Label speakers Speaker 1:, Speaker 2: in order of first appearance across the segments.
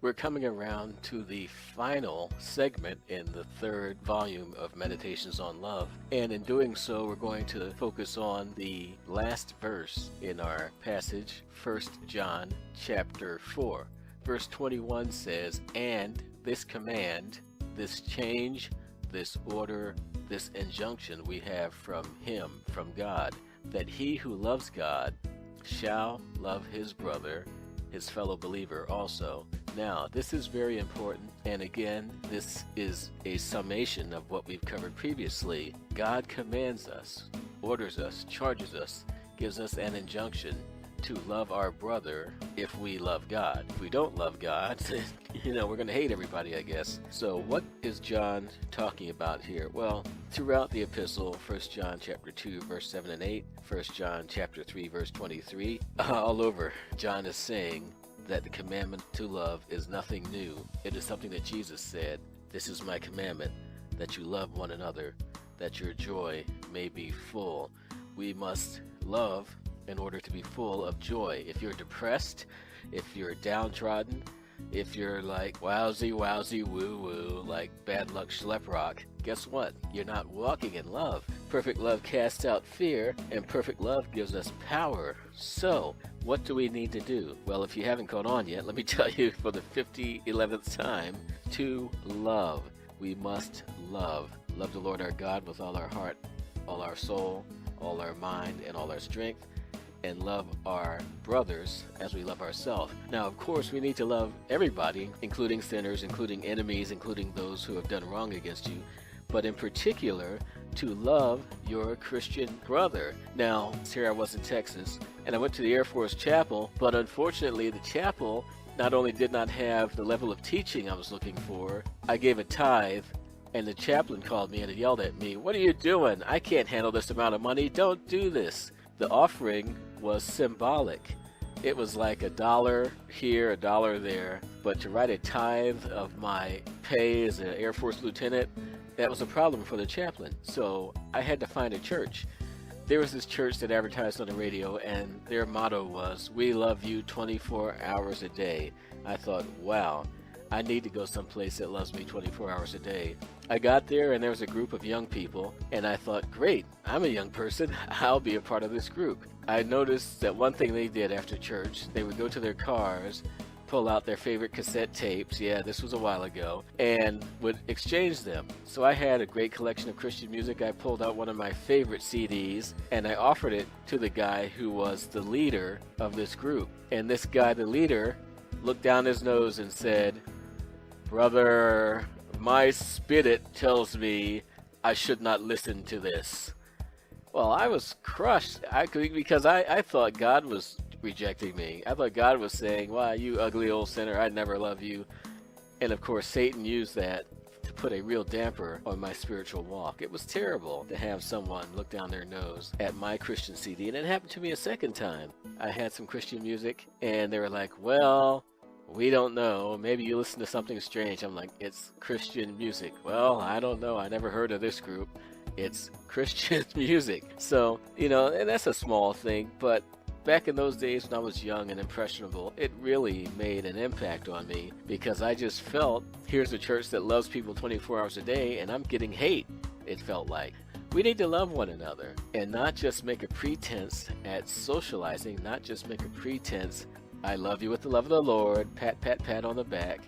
Speaker 1: We're coming around to the final segment in the third volume of Meditations on Love. And in doing so, we're going to focus on the last verse in our passage, 1 John chapter 4. Verse 21 says, "And this command, this change, this order, this injunction we have from him, from God, that he who loves God shall love his brother, his fellow believer also." Now, this is very important, and again, this is a summation of what we've covered previously. God commands us, orders us, charges us, gives us an injunction to love our brother if we love God. If we don't love God, we're going to hate everybody, I guess. So what is John talking about here? Well, throughout the epistle, 1 John chapter 2, verse 7 and 8, 1 John chapter 3, verse 23, all over, John is saying that the commandment to love is nothing new. It is something that Jesus said. "This is my commandment, that you love one another, that your joy may be full." We must love in order to be full of joy. If you're depressed, if you're downtrodden, if you're like wowsy, wowsy, woo woo, like bad luck schleprock, guess what? You're not walking in love. Perfect love casts out fear, and perfect love gives us power. So, what do we need to do? Well, if you haven't caught on yet, let me tell you for the 11th time, to love. We must love. Love the Lord our God with all our heart, all our soul, all our mind, and all our strength, and love our brothers as we love ourselves. Now, of course, we need to love everybody, including sinners, including enemies, including those who have done wrong against you, but in particular, to love your Christian brother. Now, here I was in Texas, and I went to the Air Force Chapel, but unfortunately, the chapel not only did not have the level of teaching I was looking for, I gave a tithe, and the chaplain called me and yelled at me, "What are you doing? I can't handle this amount of money. Don't do this." The offering was symbolic. It was like $1 here, $1 there. But to write a tithe of my pay as an Air Force lieutenant, that was a problem for the chaplain. So I had to find a church. There was this church that advertised on the radio, and their motto was, "We love you 24 hours a day." I thought, wow, I need to go someplace that loves me 24 hours a day. I got there, and there was a group of young people, and I thought, great, I'm a young person. I'll be a part of this group. I noticed that one thing they did after church, they would go to their cars, pull out their favorite cassette tapes, yeah, this was a while ago, and would exchange them. So I had a great collection of Christian music. I pulled out one of my favorite CDs, and I offered it to the guy who was the leader of this group. And this guy, the leader, looked down his nose and said, "Brother, my spirit tells me I should not listen to this." Well, I was crushed because I thought God was rejecting me. I thought God was saying, "Why, you ugly old sinner, I'd never love you." And of course, Satan used that to put a real damper on my spiritual walk. It was terrible to have someone look down their nose at my Christian CD. And it happened to me a second time. I had some Christian music, and they were like, "Well, we don't know. Maybe you listen to something strange." I'm like, "It's Christian music." "Well, I don't know. I never heard of this group." It's Christian music. So, and that's a small thing, but back in those days when I was young and impressionable, it really made an impact on me because I just felt, here's a church that loves people 24 hours a day, and I'm getting hate, it felt like. We need to love one another and not just make a pretense at socializing, not just make a pretense, "I love you with the love of the Lord," pat, pat, pat on the back,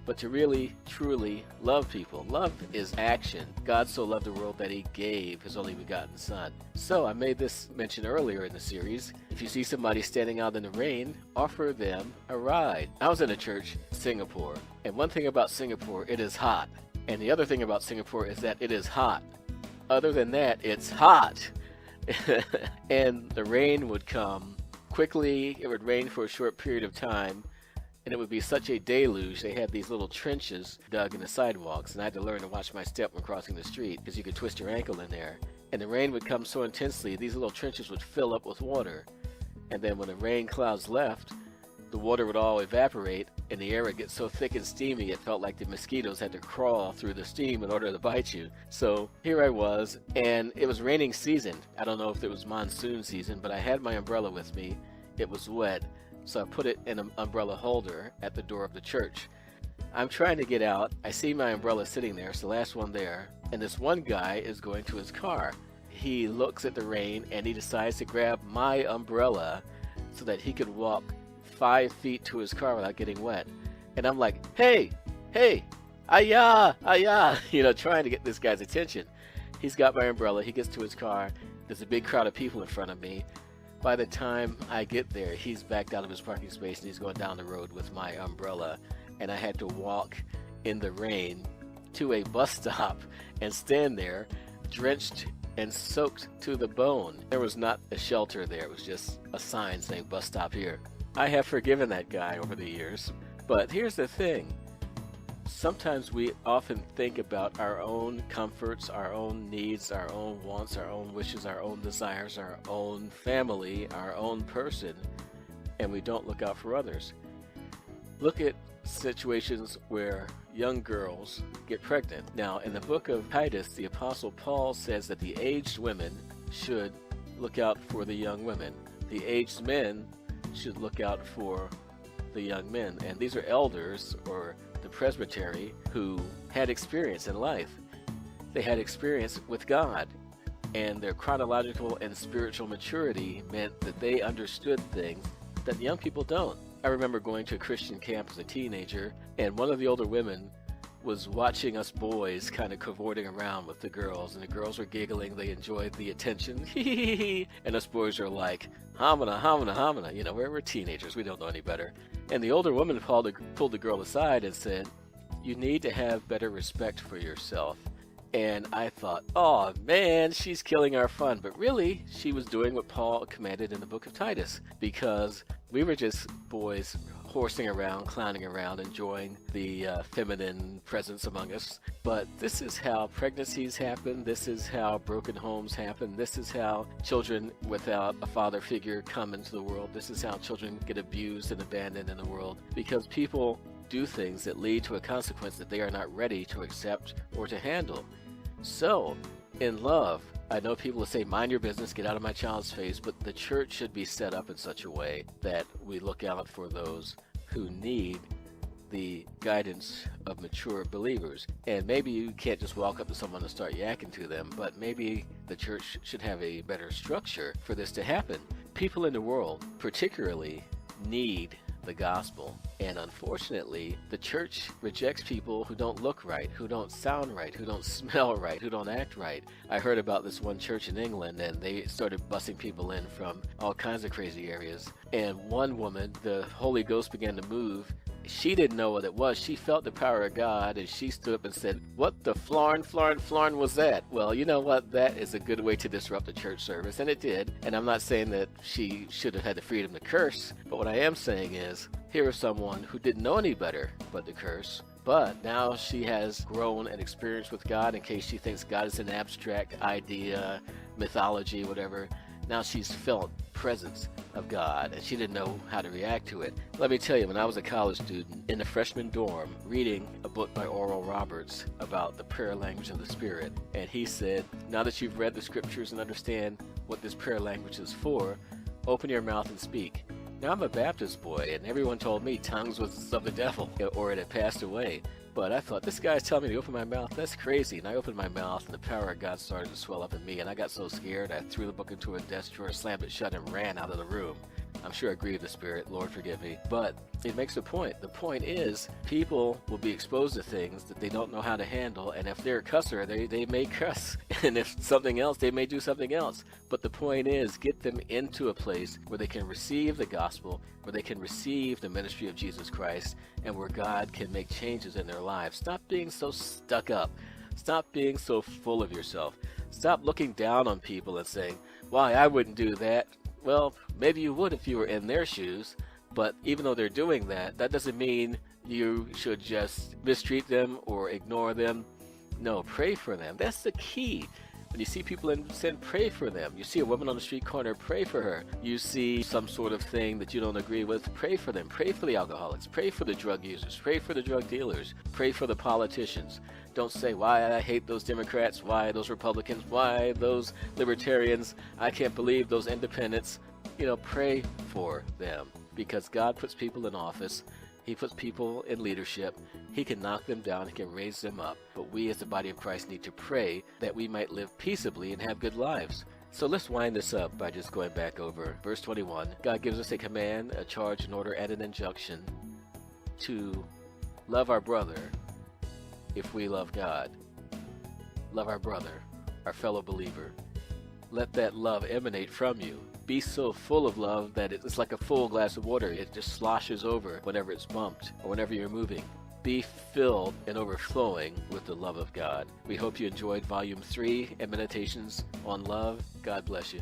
Speaker 1: but to really, truly love people. Love is action. God so loved the world that he gave his only begotten Son. So I made this mention earlier in the series. If you see somebody standing out in the rain, offer them a ride. I was in a church in Singapore, and one thing about Singapore, it is hot. And the other thing about Singapore is that it is hot. Other than that, it's hot. And the rain would come quickly. It would rain for a short period of time, and it would be such a deluge. They had these little trenches dug in the sidewalks, and I had to learn to watch my step when crossing the street because you could twist your ankle in there. And the rain would come so intensely, these little trenches would fill up with water. And then when the rain clouds left, the water would all evaporate, and the air would get so thick and steamy it felt like the mosquitoes had to crawl through the steam in order to bite you. So here I was, and it was raining season. I don't know if it was monsoon season, but I had my umbrella with me. It was wet. So I put it in an umbrella holder at the door of the church. I'm trying to get out. I see my umbrella sitting there. It's the last one there. And this one guy is going to his car. He looks at the rain and he decides to grab my umbrella so that he could walk 5 feet to his car without getting wet. And I'm like, hey, ayah, trying to get this guy's attention. He's got my umbrella. He gets to his car. There's a big crowd of people in front of me. By the time I get there, he's backed out of his parking space and he's going down the road with my umbrella. And I had to walk in the rain to a bus stop and stand there drenched and soaked to the bone. There was not a shelter there. It was just a sign saying bus stop here. I have forgiven that guy over the years. But here's the thing. Sometimes we often think about our own comforts, our own needs, our own wants, our own wishes, our own desires, our own family, our own person, and we don't look out for others. Look at situations where young girls get pregnant. Now, in the book of Titus, the Apostle Paul says that the aged women should look out for the young women. The aged men should look out for the young men. And these are elders or the presbytery who had experience in life. They had experience with God. And their chronological and spiritual maturity meant that they understood things that young people don't. I remember going to a Christian camp as a teenager, and one of the older women was watching us boys kind of cavorting around with the girls, and the girls were giggling. They enjoyed the attention. And us boys are like, hamana, hamana, hamana. We're teenagers. We don't know any better. And the older woman pulled the girl aside and said, you need to have better respect for yourself. And I thought, oh man, she's killing our fun. But really, she was doing what Paul commanded in the book of Titus, because we were just boys horsing around, clowning around, enjoying the feminine presence among us. But this is how pregnancies happen. This is how broken homes happen. This is how children without a father figure come into the world. This is how children get abused and abandoned in the world, because people do things that lead to a consequence that they are not ready to accept or to handle. So, in love, I know people will say, mind your business, get out of my child's face, but the church should be set up in such a way that we look out for those who need the guidance of mature believers. And maybe you can't just walk up to someone and start yakking to them, but maybe the church should have a better structure for this to happen. People in the world particularly need the gospel. And unfortunately, the church rejects people who don't look right, who don't sound right, who don't smell right, who don't act right. I heard about this one church in England, and they started busing people in from all kinds of crazy areas. And one woman, the Holy Ghost began to move. She didn't know what it was. She felt the power of God, and she stood up and said, what the flarn was that? Well, you know what? That is a good way to disrupt the church service, and it did. And I'm not saying that she should have had the freedom to curse, but what I am saying is, here is someone who didn't know any better but to curse, but now she has grown and experienced with God. In case she thinks God is an abstract idea, mythology, whatever, now she's felt presence of God, and she didn't know how to react to it. Let me tell you, when I was a college student in the freshman dorm reading a book by Oral Roberts about the prayer language of the Spirit, and he said, now that you've read the scriptures and understand what this prayer language is for, open your mouth and speak. Now, I'm a Baptist boy, and everyone told me tongues was of the devil, or it had passed away. But I thought, this guy's telling me to open my mouth? That's crazy. And I opened my mouth, and the power of God started to swell up in me, and I got so scared, I threw the book into a desk drawer, slammed it shut, and ran out of the room. I'm sure I grieved the Spirit. Lord, forgive me. But it makes a point. The point is, people will be exposed to things that they don't know how to handle, and if they're a cusser, they may cuss. And if something else, they may do something else. But the point is, get them into a place where they can receive the gospel, where they can receive the ministry of Jesus Christ, and where God can make changes in their lives. Stop being so stuck up. Stop being so full of yourself. Stop looking down on people and saying, why, I wouldn't do that. Well, maybe you would if you were in their shoes, but even though they're doing that, that doesn't mean you should just mistreat them or ignore them. No, pray for them. That's the key. When you see people in sin, pray for them. You see a woman on the street corner, pray for her. You see some sort of thing that you don't agree with, pray for them. Pray for the alcoholics. Pray for the drug users. Pray for the drug dealers. Pray for the politicians. Don't say, why I hate those Democrats, why those Republicans, why those libertarians, I can't believe those independents. Pray for them. because God puts people in office. He puts people in leadership. He can knock them down. He can raise them up. But we as the body of Christ need to pray that we might live peaceably and have good lives. So let's wind this up by just going back over verse 21. God gives us a command, a charge, an order, and an injunction to love our brother if we love God. Love our brother, our fellow believer. Let that love emanate from you. Be so full of love that it's like a full glass of water. It just sloshes over whenever it's bumped or whenever you're moving. Be filled and overflowing with the love of God. We hope you enjoyed Volume 3 and Meditations on Love. God bless you.